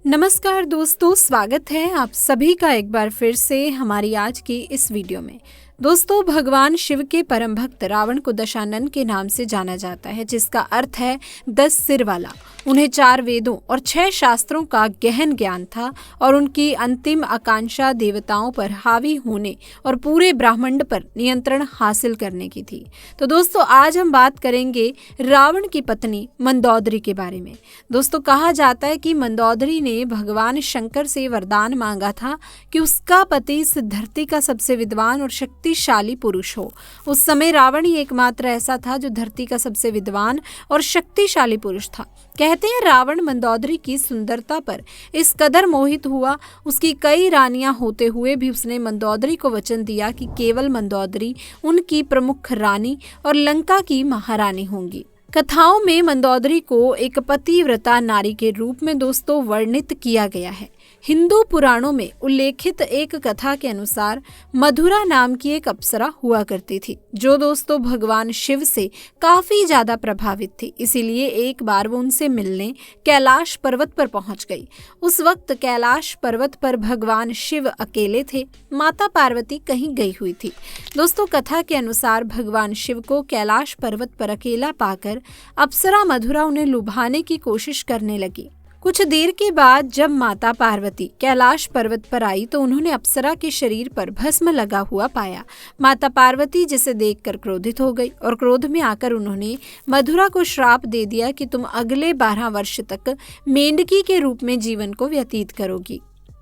नमस्कार दोस्तों, स्वागत है आप सभी का एक बार फिर से हमारी आज की इस वीडियो में। दोस्तों, भगवान शिव के परम भक्त रावण को दशानन के नाम से जाना जाता है, जिसका अर्थ है 10 सिर वाला। उन्हें 4 वेदों और 6 शास्त्रों का गहन ज्ञान था और उनकी अंतिम आकांक्षा देवताओं पर हावी होने और पूरे ब्रह्मांड पर नियंत्रण हासिल करने की थी। तो दोस्तों, आज हम बात करेंगे रावण की पत्नी मंदोदरी के बारे में। दोस्तों, कहा जाता है कि मंदोदरी ने भगवान शंकर से वरदान मांगा था कि उसका पति इस धरती का सबसे विद्वान और शक्तिशाली पुरुष हो। उस समय रावण ही एकमात्र ऐसा था जो धरती का सबसे विद्वान और शक्तिशाली पुरुष था। कहते हैं रावण मंदोदरी की सुंदरता पर इस कदर मोहित हुआ, उसकी कई रानियां होते हुए भी उसने मंदोदरी को वचन दिया कि केवल मंदोदरी उनकी प्रमुख रानी और लंका की महारानी होंगी। कथाओं में मंदोदरी को एक पतिव्रता नारी के रूप में दोस्तों वर्णित किया गया है। हिंदू पुराणों में उल्लेखित एक कथा के अनुसार मधुरा नाम की एक अप्सरा हुआ करती थी, जो दोस्तों भगवान शिव से काफी ज्यादा प्रभावित थी। इसीलिए एक बार वो उनसे मिलने कैलाश पर्वत पर पहुंच गई। उस वक्त कैलाश पर्वत पर भगवान शिव अकेले थे, माता पार्वती कहीं गई हुई थी। दोस्तों, कथा के अनुसार भगवान शिव को कैलाश पर्वत पर अकेला पाकर अप्सरा मधुरा उन्हें लुभाने की कोशिश करने लगी। कुछ देर के बाद जब माता पार्वती कैलाश पर्वत पर आई तो उन्होंने अप्सरा के शरीर पर भस्म लगा हुआ पाया। माता पार्वती जिसे देखकर क्रोधित हो गई और क्रोध में आकर उन्होंने मधुरा को श्राप दे दिया कि तुम अगले 12 वर्ष तक मेंढकी के रूप में जीवन को व्यतीत करोगी।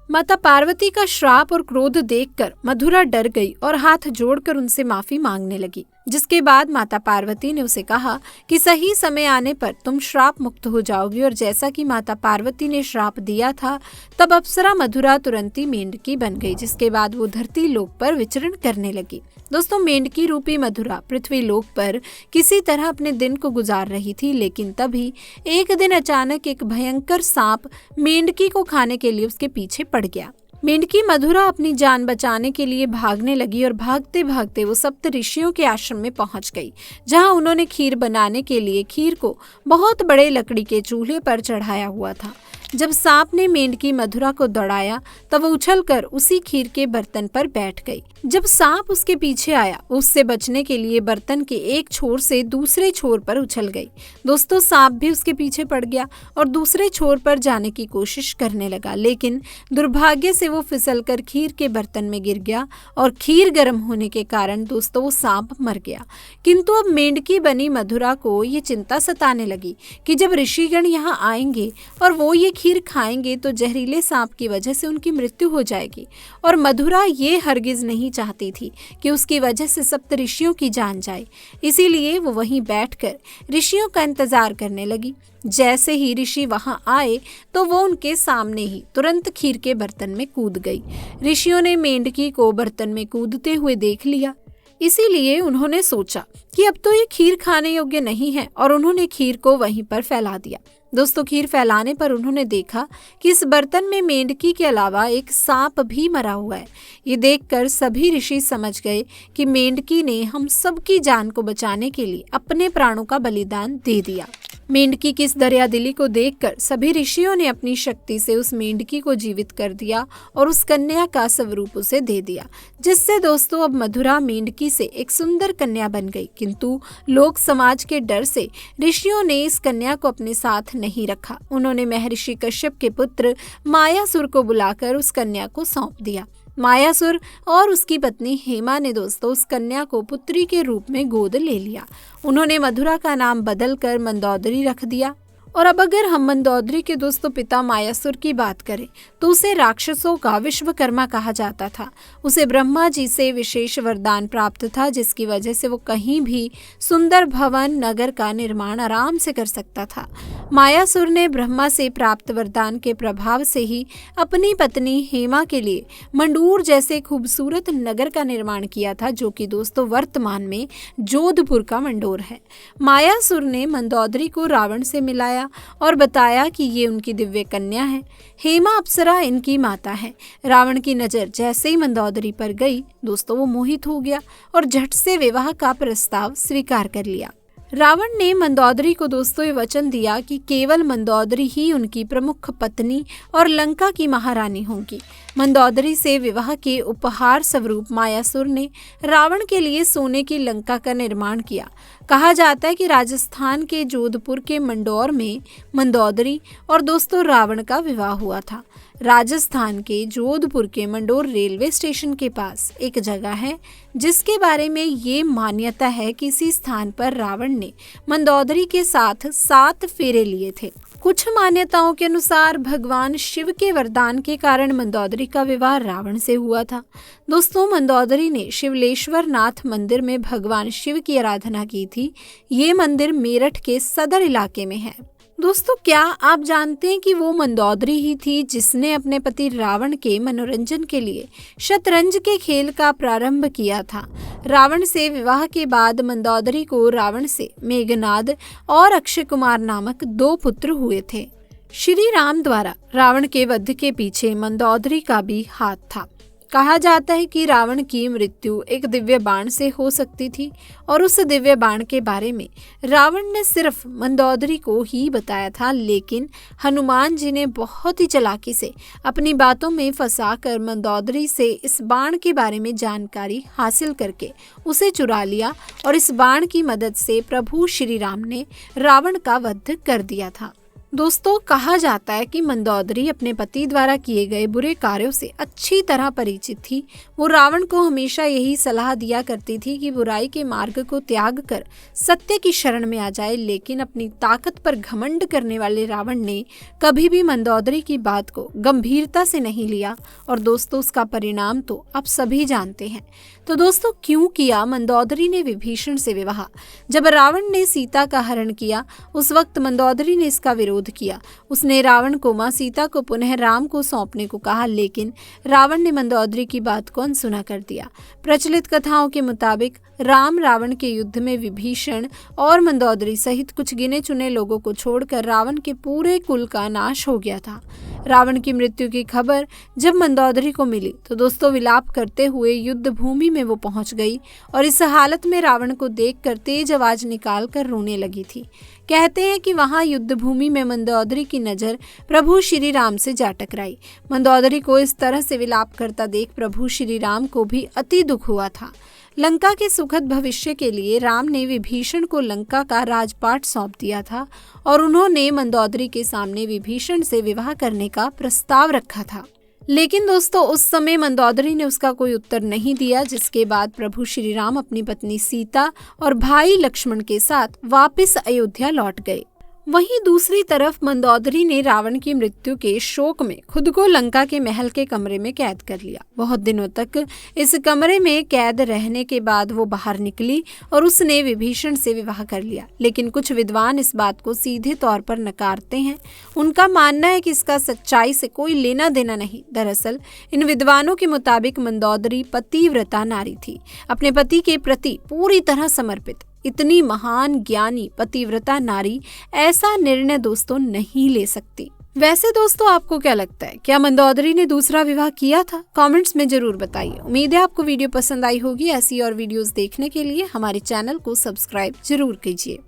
माता पार्वती का श्राप और क्रोध देखकर मधुरा डर गई और हाथ जोड़कर उनसे माफी मांगने लगी, जिसके बाद माता पार्वती ने उसे कहा कि सही समय आने पर तुम श्राप मुक्त हो जाओगी। और जैसा कि माता पार्वती ने श्राप दिया था, तब अप्सरा मधुरा तुरंत ही मेंढकी बन गई, जिसके बाद वो धरती लोक पर विचरण करने लगी। दोस्तों, मेंढकी रूपी मधुरा पृथ्वी लोक पर किसी तरह अपने दिन को गुजार रही थी, लेकिन तभी एक दिन अचानक एक भयंकर सांप मेंढकी को खाने के लिए उसके पीछे पड़ गया। मेंढकी मधुरा अपनी जान बचाने के लिए भागने लगी और भागते भागते वो सप्त ऋषियों के आश्रम में पहुंच गई, जहां उन्होंने खीर बनाने के लिए खीर को बहुत बड़े लकड़ी के चूल्हे पर चढ़ाया हुआ था। जब सांप ने मेंढकी मधुरा को दौड़ाया तब वो उछलकर उसी खीर के बर्तन पर बैठ गई। जब सांप उसके पीछे आया, उससे बचने के लिए बर्तन के एक छोर से दूसरे छोर पर उछल गई। दोस्तों, सांप भी उसके पीछे पड़ गया और दूसरे छोर पर जाने की कोशिश करने लगा, लेकिन दुर्भाग्य से वो फिसलकर खीर के बर्तन में गिर गया और खीर गर्म होने के कारण दोस्तों वो सांप मर गया। किंतु अब मेंढकी बनी मधुरा को ये चिंता सताने लगी कि जब ऋषिगण यहाँ आएंगे और वो ये खीर खाएंगे तो जहरीले सांप की वजह से उनकी मृत्यु हो जाएगी। और मधुरा ये हरगिज नहीं चाहती थी कि उसकी वजह से सप्त ऋषियों की जान जाए। इसीलिए वो वहीं बैठकर ऋषियों का इंतजार करने लगी। जैसे ही ऋषि वहां आए तो वो उनके सामने ही तुरंत खीर के बर्तन में कूद गई। ऋषियों ने मेंढकी को बर्तन में कूदते हुए देख लिया, इसीलिए उन्होंने सोचा कि अब तो ये खीर खाने योग्य नहीं है और उन्होंने खीर को वहीं पर फैला दिया। दोस्तों, खीर फैलाने पर उन्होंने देखा कि इस बर्तन में मेंढकी के अलावा एक सांप भी मरा हुआ है। ये देखकर सभी ऋषि समझ गए कि मेंढकी ने हम सबकी जान को बचाने के लिए अपने प्राणों का बलिदान दे दिया। मेंढकी की इस दरियादिली को देखकर सभी ऋषियों ने अपनी शक्ति से उस मेंढकी को जीवित कर दिया और उस कन्या का स्वरूप उसे दे दिया, जिससे दोस्तों अब मधुरा मेंढकी से एक सुंदर कन्या बन गई। किंतु लोक समाज के डर से ऋषियों ने इस कन्या को अपने साथ नहीं रखा। उन्होंने महर्षि कश्यप के पुत्र मायासुर को बुलाकर उस कन्या को सौंप दिया। मायासुर और उसकी पत्नी हेमा ने दोस्तों उस कन्या को पुत्री के रूप में गोद ले लिया। उन्होंने मधुरा का नाम बदलकर मंदोदरी रख दिया। और अब अगर हम मंदोदरी के दोस्तों पिता मायासुर की बात करें तो उसे राक्षसों का विश्वकर्मा कहा जाता था। उसे ब्रह्मा जी से विशेष वरदान प्राप्त था, जिसकी वजह से वो कहीं भी सुंदर भवन नगर का निर्माण आराम से कर सकता था। मायासुर ने ब्रह्मा से प्राप्त वरदान के प्रभाव से ही अपनी पत्नी हेमा के लिए मंडूर जैसे खूबसूरत नगर का निर्माण किया था, जो कि दोस्तों वर्तमान में जोधपुर का मंडोर है। मायासुर ने मंदोदरी को रावण से मिलाया और बताया कि ये उनकी दिव्य कन्या है। हेमा अप्सरा इनकी माता है। रावण की नजर जैसे ही मंदोदरी पर गई दोस्तों वो मोहित हो गया और झट से विवाह का प्रस्ताव स्वीकार कर लिया। रावण ने मंदोदरी को दोस्तों ये वचन दिया कि केवल मंदोदरी ही उनकी प्रमुख पत्नी और लंका की महारानी होंगी। मंदोदरी से विवाह के उपहार स्वरूप मायासुर ने रावण के लिए सोने की लंका का निर्माण किया। कहा जाता है कि राजस्थान के जोधपुर के मंडौर में मंदोदरी और दोस्तों रावण का विवाह हुआ था। राजस्थान के जोधपुर के मंडौर रेलवे स्टेशन के पास एक जगह है जिसके बारे में ये मान्यता है कि इसी स्थान पर रावण ने मंदोदरी के साथ 7 फेरे लिए थे। कुछ मान्यताओं के अनुसार भगवान शिव के वरदान के कारण मंदोदरी का विवाह रावण से हुआ था। दोस्तों, मंदोदरी ने शिवलेश्वर नाथ मंदिर में भगवान शिव की आराधना की थी। ये मंदिर मेरठ के सदर इलाके में है। दोस्तों, क्या आप जानते हैं कि वो मंदोदरी ही थी जिसने अपने पति रावण के मनोरंजन के लिए शतरंज के खेल का प्रारंभ किया था। रावण से विवाह के बाद मंदोदरी को रावण से मेघनाद और अक्षय कुमार नामक 2 पुत्र हुए थे। श्री राम द्वारा रावण के वध के पीछे मंदोदरी का भी हाथ था। कहा जाता है कि रावण की मृत्यु एक दिव्य बाण से हो सकती थी और उस दिव्य बाण के बारे में रावण ने सिर्फ मंदोदरी को ही बताया था, लेकिन हनुमान जी ने बहुत ही चालाकी से अपनी बातों में फंसाकर मंदोदरी से इस बाण के बारे में जानकारी हासिल करके उसे चुरा लिया और इस बाण की मदद से प्रभु श्री राम ने रावण का वध कर दिया था। दोस्तों, कहा जाता है कि मंदोदरी अपने पति द्वारा किए गए बुरे कार्यों से अच्छी तरह परिचित थी। वो रावण को हमेशा यही सलाह दिया करती थी कि बुराई के मार्ग को त्याग कर सत्य की शरण में आ जाए, लेकिन अपनी ताकत पर घमंड करने वाले रावण ने कभी भी मंदोदरी की बात को गंभीरता से नहीं लिया और दोस्तों, उसका परिणाम तो आप सभी जानते हैं। तो दोस्तों, क्यों किया मंदोदरी ने विभीषण से विवाह? जब रावण ने सीता का हरण किया उस वक्त मंदोदरी ने इसका विरोध किया। उसने रावण को मां सीता को पुनः राम को सौंपने को कहा, लेकिन रावण ने मंदोदरी की बात को अनसुना कर दिया। प्रचलित कथाओं के मुताबिक राम रावण के युद्ध में विभीषण और मंदोदरी सहित कुछ गिने चुने लोगों को छोड़कर रावण के पूरे कुल का नाश हो गया था। रावण की मृत्यु की खबर जब मंदोदरी को मिली तो दोस्तों, विलाप करते हुए युद्ध भूमि में वो पहुंच गई और इस हालत में रावण को देखकर तेज आवाज निकाल कर रोने लगी थी। कहते हैं कि वहां युद्ध भूमि में मंदोदरी की नजर प्रभु श्री राम से जा टकराई। मंदोदरी को इस तरह से विलाप करता देख प्रभु श्री राम को भी अति दुख हुआ था। लंका के सुखद भविष्य के लिए राम ने विभीषण को लंका का राजपाट सौंप दिया था और उन्होंने मंदोदरी के सामने विभीषण से विवाह करने का प्रस्ताव रखा था। लेकिन दोस्तों, उस समय मंदोदरी ने उसका कोई उत्तर नहीं दिया, जिसके बाद प्रभु श्री राम अपनी पत्नी सीता और भाई लक्ष्मण के साथ वापस अयोध्या लौट गए। वहीं दूसरी तरफ मंदोदरी ने रावण की मृत्यु के शोक में खुद को लंका के महल के कमरे में कैद कर लिया। बहुत दिनों तक इस कमरे में कैद रहने के बाद वो बाहर निकली और उसने विभीषण से विवाह कर लिया। लेकिन कुछ विद्वान इस बात को सीधे तौर पर नकारते हैं। उनका मानना है कि इसका सच्चाई से कोई लेना देना नहीं। दरअसल इन विद्वानों के मुताबिक मंदोदरी पतिव्रता नारी थी, अपने पति के प्रति पूरी तरह समर्पित। इतनी महान ज्ञानी पतिव्रता नारी ऐसा निर्णय दोस्तों नहीं ले सकती। वैसे दोस्तों, आपको क्या लगता है, क्या मंदोदरी ने दूसरा विवाह किया था? कमेंट्स में जरूर बताइए। उम्मीद है आपको वीडियो पसंद आई होगी। ऐसी और वीडियोस देखने के लिए हमारे चैनल को सब्सक्राइब जरूर कीजिए।